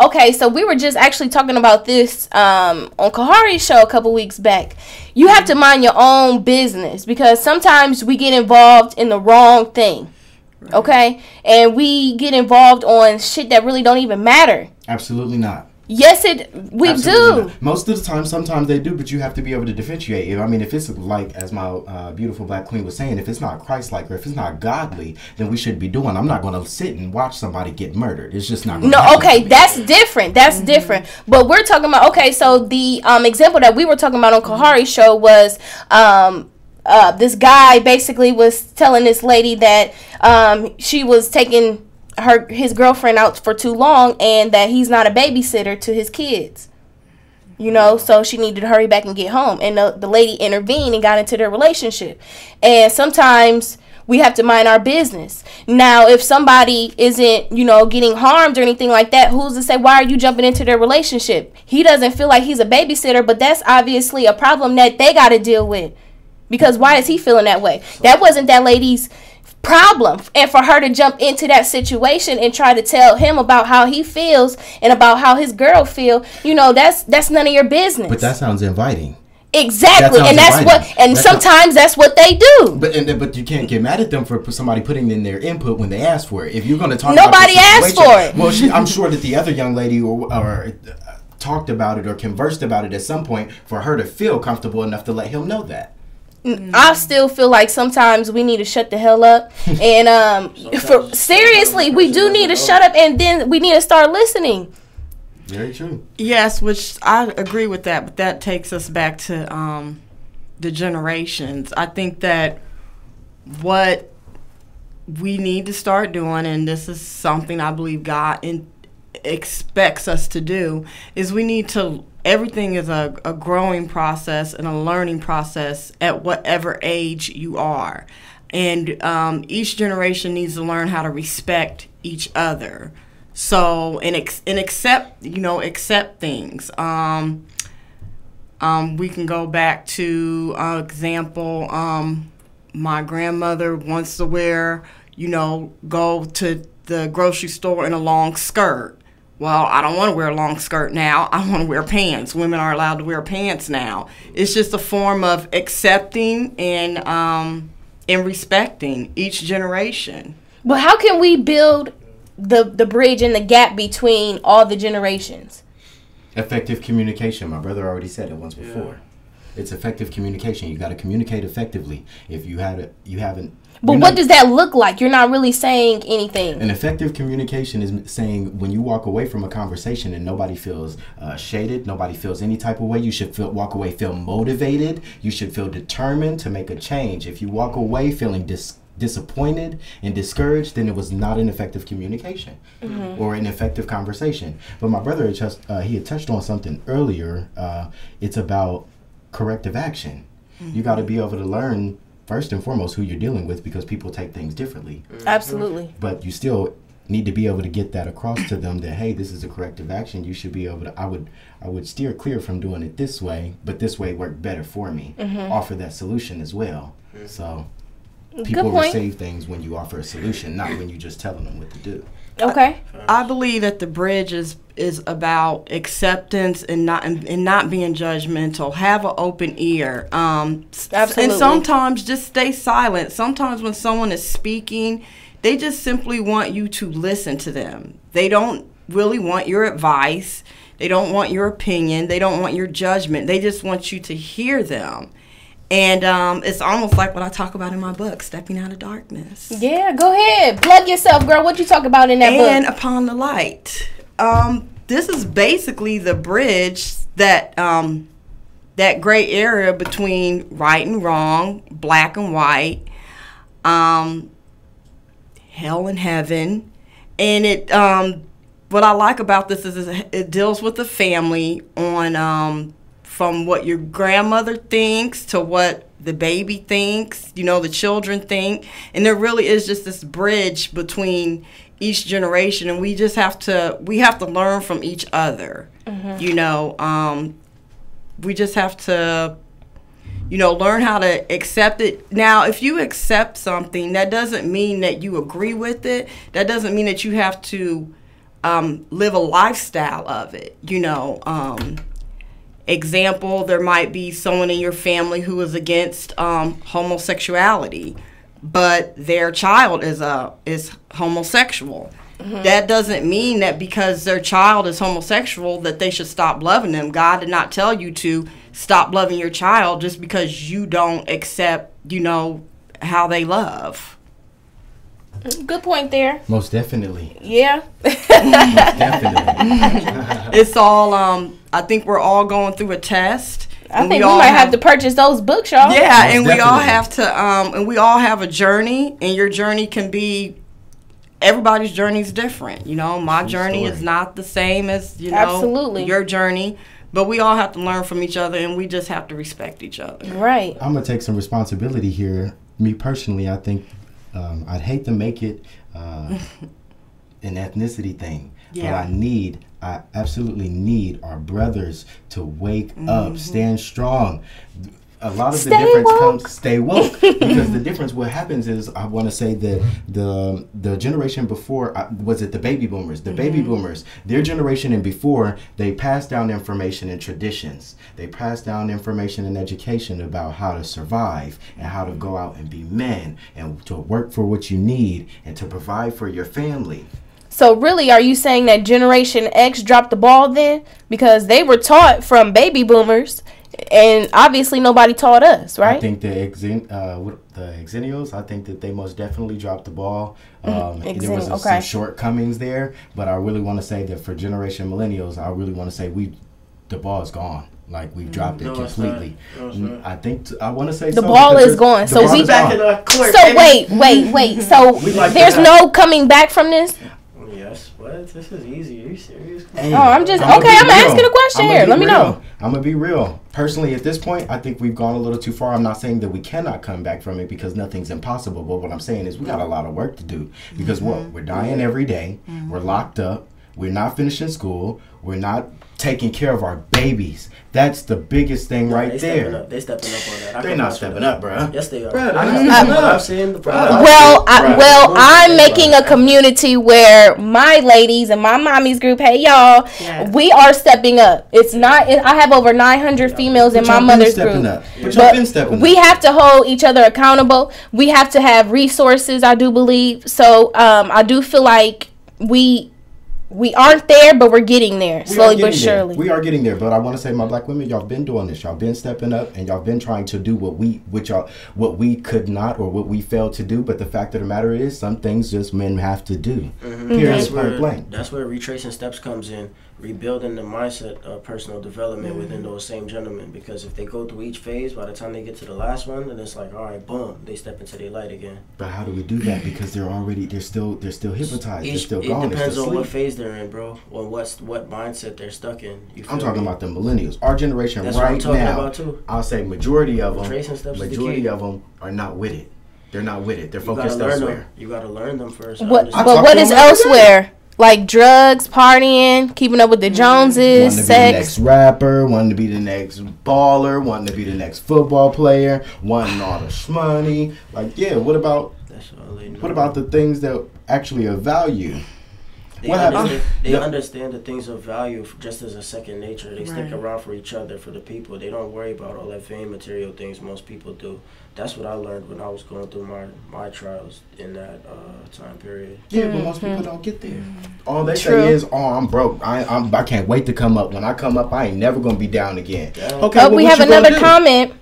okay, so we were just actually talking about this on Kahari's show a couple weeks back. You have to mind your own business because sometimes we get involved in the wrong thing. Right. Okay, and we get involved on shit that really don't even matter. Absolutely not. Yes, we do. Not. Most of the time, sometimes they do, but you have to be able to differentiate. I mean, if it's like, as my beautiful black queen was saying, if it's not Christ-like or if it's not godly, then we should be doing. I'm not going to sit and watch somebody get murdered. It's just not going to happen. Okay, that's different. That's different. But we're talking about, okay, so the example that we were talking about on Kahari's show was this guy basically was telling this lady that she was taking his girlfriend out for too long and that he's not a babysitter to his kids. You know, so she needed to hurry back and get home. And the lady intervened and got into their relationship. And sometimes we have to mind our business. Now, if somebody isn't, getting harmed or anything like that, who's to say, why are you jumping into their relationship? He doesn't feel like he's a babysitter, but that's obviously a problem that they got to deal with. Because why is he feeling that way? That wasn't that lady's problem. And for her to jump into that situation and try to tell him about how he feels and about how his girl feel, you know, that's none of your business. But that sounds inviting. Exactly, and that's inviting. What, and sometimes that's what they do. But you can't get mad at them for somebody putting in their input when they ask for it. If you're going to talk, nobody asked for it. Well, I'm sure that the other young lady or talked about it or conversed about it at some point for her to feel comfortable enough to let him know that. I still feel like sometimes we need to shut the hell up, and seriously, we do need to shut up, and then we need to start listening. Very true. Yes, which I agree with that, but that takes us back to the generations. I think that what we need to start doing, and this is something I believe God expects us to do, is we need to, everything is a growing process and a learning process at whatever age you are. And each generation needs to learn how to respect each other. So, and accept, accept things. We can go back to example, my grandmother wants to wear, go to the grocery store in a long skirt. Well, I don't want to wear a long skirt now. I want to wear pants. Women are allowed to wear pants now. It's just a form of accepting and respecting each generation. But how can we build the bridge and the gap between all the generations? Effective communication. My brother already said it once before. It's effective communication. You got to communicate effectively. If you haven't. But what does that look like? You're not really saying anything. An effective communication is saying when you walk away from a conversation and nobody feels shaded, nobody feels any type of way, you should walk away feel motivated. You should feel determined to make a change. If you walk away feeling disappointed and discouraged, then it was not an effective communication or an effective conversation. But my brother he had touched on something earlier. It's about corrective action. You got to be able to learn first and foremost who you're dealing with, because people take things differently. Absolutely. But you still need to be able to get that across to them that, hey, this is a corrective action. You should be able to, I would steer clear from doing it this way, but this way worked better for me. Offer that solution as well. So people receive things when you offer a solution, not when you just telling them what to do. Okay. I believe that the bridge is about acceptance and not being judgmental. Have an open ear. Absolutely. And sometimes just stay silent. Sometimes when someone is speaking, they just simply want you to listen to them. They don't really want your advice. They don't want your opinion. They don't want your judgment. They just want you to hear them. And it's almost like what I talk about in my book, Stepping Out of Darkness. Yeah, go ahead. Plug yourself, girl. What you talk about in that book? And Upon the Light. This is basically the bridge that gray area between right and wrong, black and white, hell and heaven. And it what I like about this is it deals with the family on from what your grandmother thinks to what the baby thinks, the children think. And there really is just this bridge between each generation, and we have to learn from each other. We just have to learn how to accept it. Now, if you accept something, that doesn't mean that you agree with it. That doesn't mean that you have to live a lifestyle of it. Example, there might be someone in your family who is against homosexuality, but their child is homosexual. That doesn't mean that because their child is homosexual that they should stop loving them. God did not tell you to stop loving your child just because you don't accept, how they love. Good point there. Most definitely. Yeah. Most definitely. It's all, I think we're all going through a test. I think we might have to purchase those books, y'all. Yeah, most and definitely. We all have to, and we all have a journey, and your journey can be, everybody's journey is different. My journey is not the same as, Absolutely. Your journey. But we all have to learn from each other, and we just have to respect each other. Right. I'm going to take some responsibility here. Me personally, I think I'd hate to make it an ethnicity thing. Yeah. But I absolutely need our brothers to wake up, stand strong. a lot of the difference comes stay woke because the difference what happens is I want to say that the generation before was it the baby boomers baby boomers, their generation and before, they passed down information and traditions, they passed down information and education about how to survive and how to go out and be men and to work for what you need and to provide for your family. So really, are you saying that Generation X dropped the ball then? Because they were taught from baby boomers, and obviously nobody taught us, right? I think the Millennials, I think that they most definitely dropped the ball. There was some shortcomings there, but I really want to say that for Generation Millennials, I really want to say the ball is gone. Like we've dropped it completely. I think I want to say the ball is gone. So we back in our court. So wait. So there's no coming back from this. Yes. What? This is easy. Are you serious? Hey, I'm asking a question here. Let me know. I'm gonna be real. Personally, at this point, I think we've gone a little too far. I'm not saying that we cannot come back from it because nothing's impossible. But what I'm saying is we got a lot of work to do because we're dying every day. We're locked up. We're not finishing school. We're not taking care of our babies. That's the biggest thing right there. They stepping up on that. They're not stepping up, bro. Yes, they are. I'm seeing the problem. I'm making a community where my ladies and my mommy's group, hey y'all, we are stepping up. It's not. I have over 900 females in my mother's group. But we have to hold each other accountable. We have to have resources. I do believe so. I do feel like we aren't there, but we're getting there, slowly but surely. We are getting there, but I want to say, my black women, y'all been doing this. Y'all been stepping up, and y'all been trying to do what we could not or what we failed to do. But the fact of the matter is, some things just men have to do. That's where retracing steps comes in. Rebuilding the mindset of personal development within those same gentlemen, because if they go through each phase, by the time they get to the last one, then it's like, all right, boom, they step into their light again. But how do we do that? Because they're still hypnotized. They're still gone. It depends on what phase they're in, bro, or what mindset they're stuck in. I'm talking about the millennials, our generation. That's right what I'm talking about too. I'll say majority of them are not with it. They're not with it. They're focused elsewhere. You got to learn them first. But what is elsewhere? Like drugs, partying, keeping up with the Joneses, wanting to sex. Be the next rapper, wanting to be the next baller, wanting to be the next football player, wanting all the money. Like, what about the things that actually of value? They understand the things of value just as a second nature. They stick around for each other, for the people. They don't worry about all that vain material things most people do. That's what I learned when I was going through my trials in that time period. Yeah, but most people don't get there. All they say is, I'm broke. I can't wait to come up. When I come up, I ain't never going to be down again. Okay, we have another comment.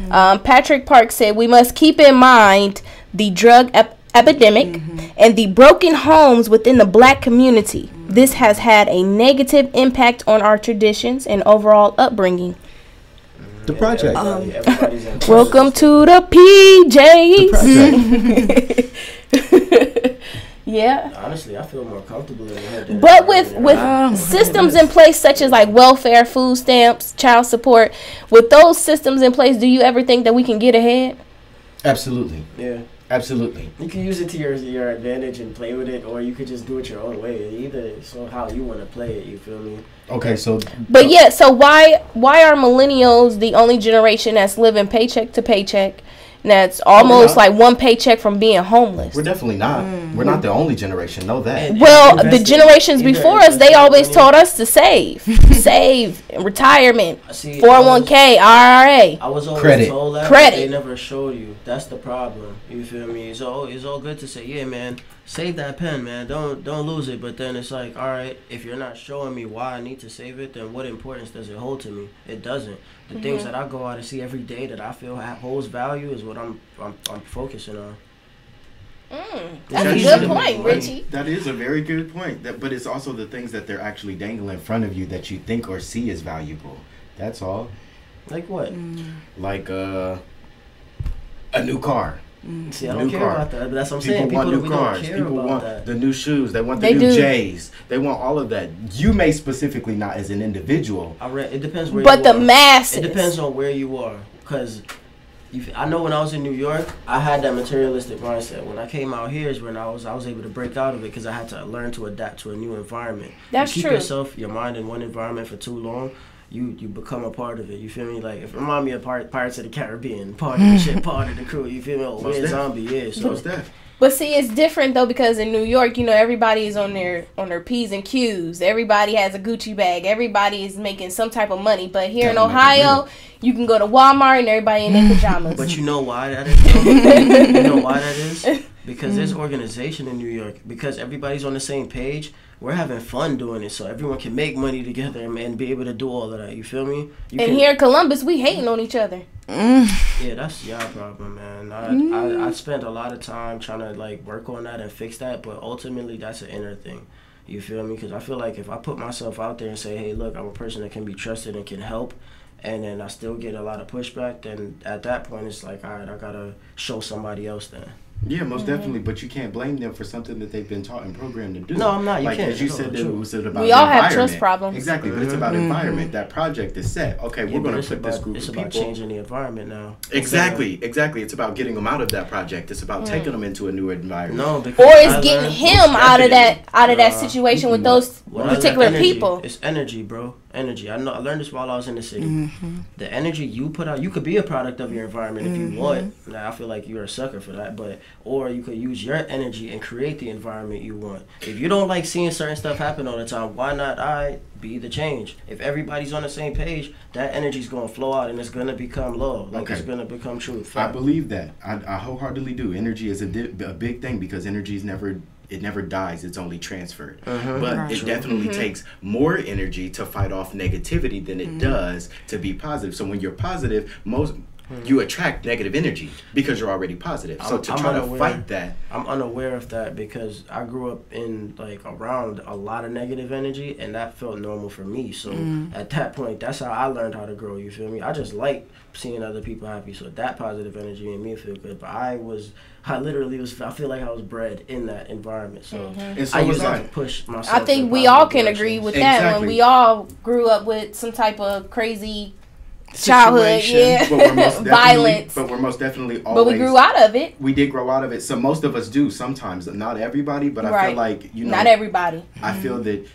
Patrick Park said, we must keep in mind the drug epidemic and the broken homes within the black community. This has had a negative impact on our traditions and overall upbringing. The project. Welcome to the PJs. Yeah. Honestly, I feel more comfortable in here. But with systems in place such as like welfare, food stamps, child support, with those systems in place, do you ever think that we can get ahead? Absolutely. Yeah. Absolutely. You can use it to your advantage and play with it, or you could just do it your own way. Either so how you want to play it, you feel me? Okay, so. But so why are millennials the only generation that's living paycheck to paycheck? That's almost like one paycheck from being homeless. We're definitely not. We're not the only generation. Know that. Well, the generations before us, they always taught us to save, retirement, 401k, IRA. I was always told that, credit. They never showed you. That's the problem. You feel me? It's all good to say, yeah, man, save that pen, man. Don't lose it. But then it's like, all right, if you're not showing me why I need to save it, then what importance does it hold to me? It doesn't. The things that I go out and see every day that I feel holds value is what I'm focusing on. That's a good point, Richie. That is a very good point. But it's also the things that they're actually dangling in front of you that you think or see as valuable. That's all. Like what? Like a new car. See, I don't care about that. But that's what I'm saying. People want new cars. People want the new shoes. They want the new J's. They want all of that. You may specifically not as an individual. It depends where you are. But the masses. It depends on where you are. Because I know when I was in New York, I had that materialistic mindset. When I came out here is when I was able to break out of it because I had to learn to adapt to a new environment. That's you true. Keep your mind in one environment for too long, you become a part of it. You feel me? Like, it remind me of Pirates of the Caribbean, part of the ship, part of the crew. You feel me? Oh, we're a zombie, yeah. So But see, it's different though, because in New York, you know, everybody is on their P's and Q's. Everybody has a Gucci bag. Everybody is making some type of money. But here in Ohio, you can go to Walmart and everybody in their pajamas. But you know why that is? You know why that is? Because there's organization in New York. Because everybody's on the same page. We're having fun doing it, so everyone can make money together and be able to do all of that. You feel me? Here in Columbus, we hating on each other. Yeah, that's y'all problem, man. I spent a lot of time trying to like work on that and fix that, but ultimately that's an inner thing. You feel me? Because I feel like if I put myself out there and say, hey, look, I'm a person that can be trusted and can help, and then I still get a lot of pushback, then at that point it's like, all right, I gotta show somebody else then. Yeah, most definitely, but you can't blame them for something that they've been taught and programmed to do. No, I'm not. You like, can't. As you said, it was about we all have trust problems. Exactly, but it's about environment. That project is set. Okay, we're going to put this group of people. It's about changing the environment now. Exactly. It's about getting them out of that project. It's about taking them into a new environment. No, because or it's getting him out of that situation with those particular people. It's energy, bro. Energy. I learned this while I was in the city. The energy you put out, you could be a product of your environment if you want. Now, I feel like you're a sucker for that, or you could use your energy and create the environment you want. If you don't like seeing certain stuff happen all the time, why not be the change? If everybody's on the same page, that energy's going to flow out and it's going to become love. Like, it's going to become truth. I believe that. I wholeheartedly do. Energy is a big thing because energy is never dies, it's only transferred. But it definitely takes more energy to fight off negativity than it does to be positive. So when you're positive, you attract negative energy because you're already positive. So to try to fight that, I'm unaware of that because I grew up in around a lot of negative energy, and that felt normal for me. So at that point, that's how I learned how to grow. You feel me? I just like seeing other people happy, so that positive energy made me feel good. But I feel like I was bred in that environment. So I used that to push myself. I think we all can agree with that when we all grew up with some type of crazy childhood, violence. But we're most definitely always. But we grew out of it. We did grow out of it. So most of us do sometimes. Not everybody, but I feel like, not everybody. I feel that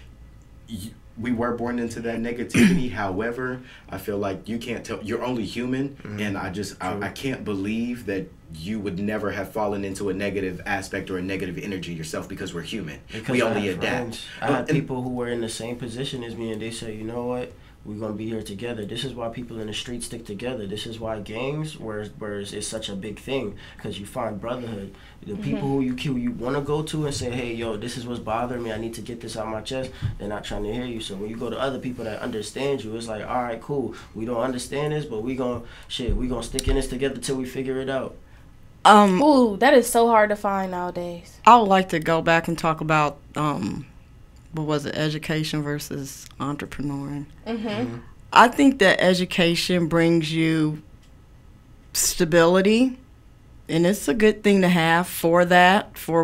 we were born into that negativity. However, I feel like you can't tell. You're only human, and I can't believe that you would never have fallen into a negative aspect or a negative energy yourself because we're human. Because we only adapt. I had people who were in the same position as me, and they say, you know what? We're going to be here together. This is why people in the street stick together. This is why gangs, where it's such a big thing, because you find brotherhood. The people who you want to go to and say, hey, yo, this is what's bothering me. I need to get this out of my chest. They're not trying to hear you. So when you go to other people that understand you, it's like, all right, cool. We don't understand this, but we gonna stick in this together till we figure it out. Ooh, that is so hard to find nowadays. I would like to go back and talk about what was it, education versus entrepreneuring. I think that education brings you stability, and it's a good thing to have for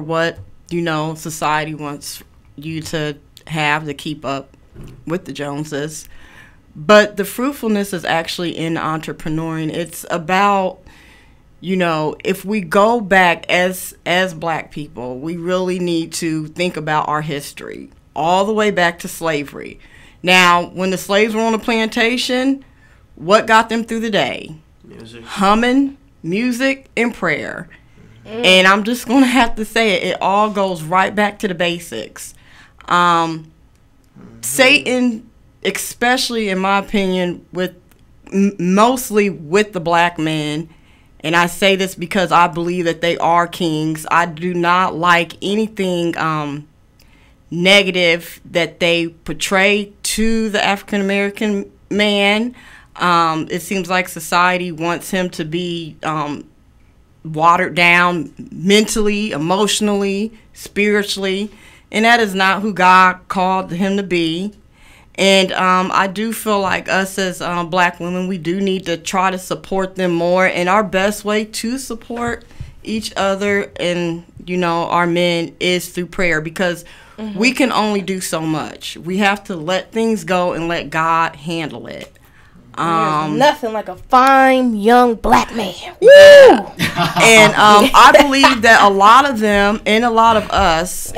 what society wants you to have to keep up with the Joneses. But the fruitfulness is actually in entrepreneuring. It's about, if we go back as Black people, we really need to think about our history all the way back to slavery. Now, when the slaves were on the plantation, what got them through the day? Music. Humming, music, and prayer. And I'm just going to have to say it all goes right back to the basics. Satan, especially in my opinion, mostly with the Black men, and I say this because I believe that they are kings. I do not like anything negative that they portray to the African American man. It seems like society wants him to be watered down mentally, emotionally, spiritually, and that is not who God called him to be. And I do feel like us as Black women, we do need to try to support them more, and our best way to support each other and our men is through prayer, because we can only do so much. We have to let things go and let God handle it. There's nothing like a fine young Black man. Woo! And I believe that a lot of them and a lot of us,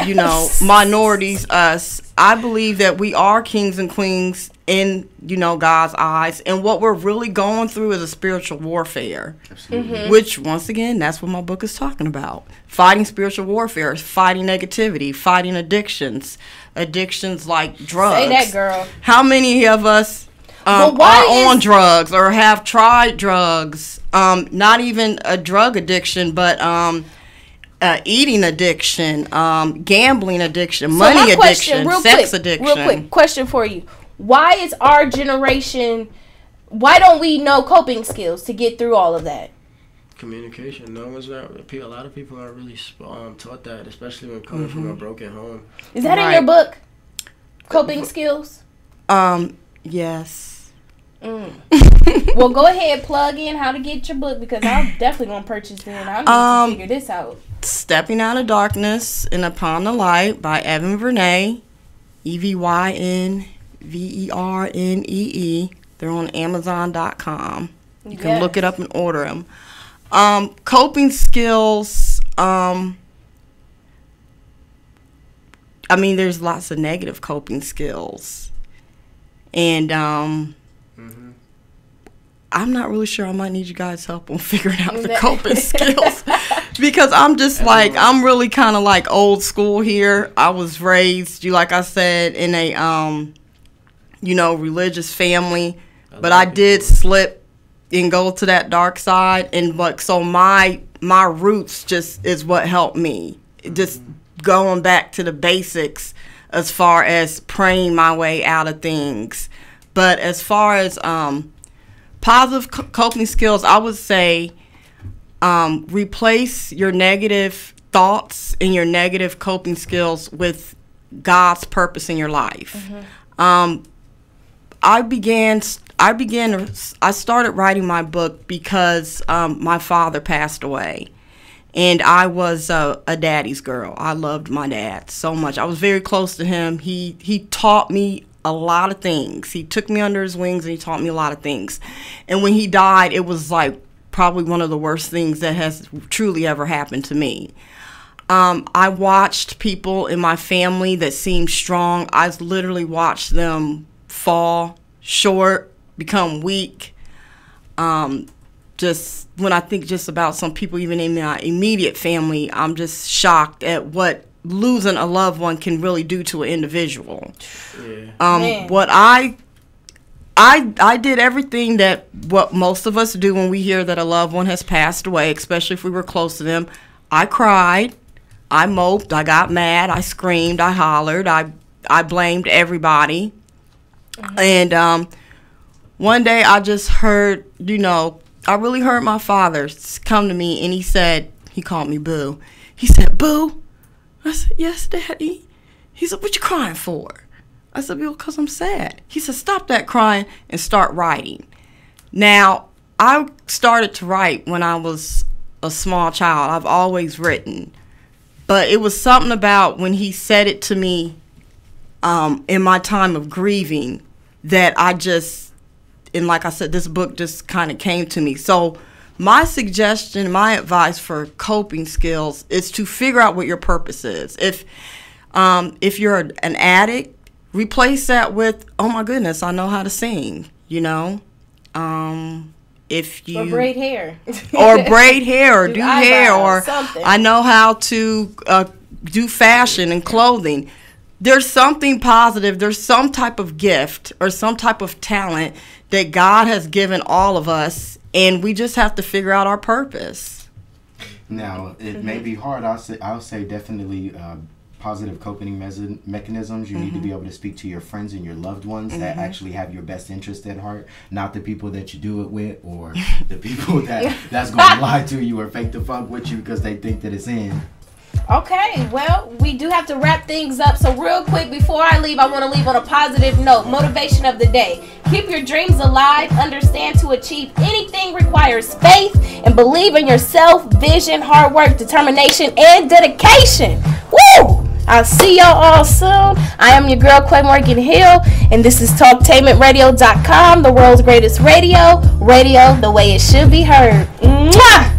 minorities, us, I believe that we are kings and queens in, you know, God's eyes. And what we're really going through is a spiritual warfare. Absolutely. Which, once again, that's what my book is talking about. Fighting spiritual warfare, fighting negativity, fighting addictions like drugs. Say that, girl. How many of us are on drugs or have tried drugs? Not even a drug addiction, but eating addiction, gambling addiction, money addiction, sex addiction. Real quick, question for you. Why is our generation, why don't we know coping skills to get through all of that? Communication. No one's not. A lot of people aren't really taught that, especially when coming from a broken home. Is that in your book? Coping skills? Yes. Well, go ahead, plug in how to get your book, because I'm definitely going to purchase it and I need to figure this out. Stepping Out of Darkness and Upon the Light by EVYN VERNEE, EVYN VERNEE. They're on Amazon.com. You can look it up and order them. Coping skills. I mean, there's lots of negative coping skills, and I'm not really sure. I might need you guys' help on figuring out the coping skills, because I'm just like, I'm really kind of like old school here. I was raised, like I said, in a religious family, but I did slip and go to that dark side, so my roots just is what helped me. Just going back to the basics as far as praying my way out of things. But as far as positive coping skills, I would say replace your negative thoughts and your negative coping skills with God's purpose in your life. I started writing my book because my father passed away, and I was a daddy's girl. I loved my dad so much. I was very close to him. He taught me a lot of things. He took me under his wings and he taught me a lot of things. And when he died, it was like probably one of the worst things that has truly ever happened to me. I watched people in my family that seemed strong. I literally watched them fall short, become weak. Just when I think just about some people even in my immediate family, I'm just shocked at what losing a loved one can really do to an individual. What I did everything that what most of us do when we hear that a loved one has passed away, especially if we were close to them. I cried, I moped, I got mad, I screamed, I hollered, I blamed everybody. And one day I just heard, I really heard my father come to me, and he called me Boo. He said, "Boo?" I said, "Yes, Daddy." He said, "What you crying for?" I said, "Well, because I'm sad." He said, "Stop that crying and start writing." Now, I started to write when I was a small child. I've always written. But it was something about when he said it to me in my time of grieving that and like I said, this book just kind of came to me. So my suggestion, my advice for coping skills is to figure out what your purpose is. If you're an addict, replace that with, "Oh my goodness, I know how to sing," If you or braid hair, or do hair, or something. I know how to do fashion and clothing. There's something positive. There's some type of gift or some type of talent that God has given all of us, and we just have to figure out our purpose. Now, it may be hard. I'll say definitely positive coping mechanisms. You need to be able to speak to your friends and your loved ones that actually have your best interest at heart, not the people that you do it with, or the people that's going to lie to you or fake the funk with you because they think that it's in. Okay, well, we do have to wrap things up. So real quick, before I leave, I want to leave on a positive note. Motivation of the day. Keep your dreams alive. Understand to achieve anything requires faith, and believe in yourself, vision, hard work, determination, and dedication. Woo! I'll see y'all all soon. I am your girl, Quia Morgan Hill, and this is TalkTainmentRadio.com, the world's greatest radio the way it should be heard. Mwah!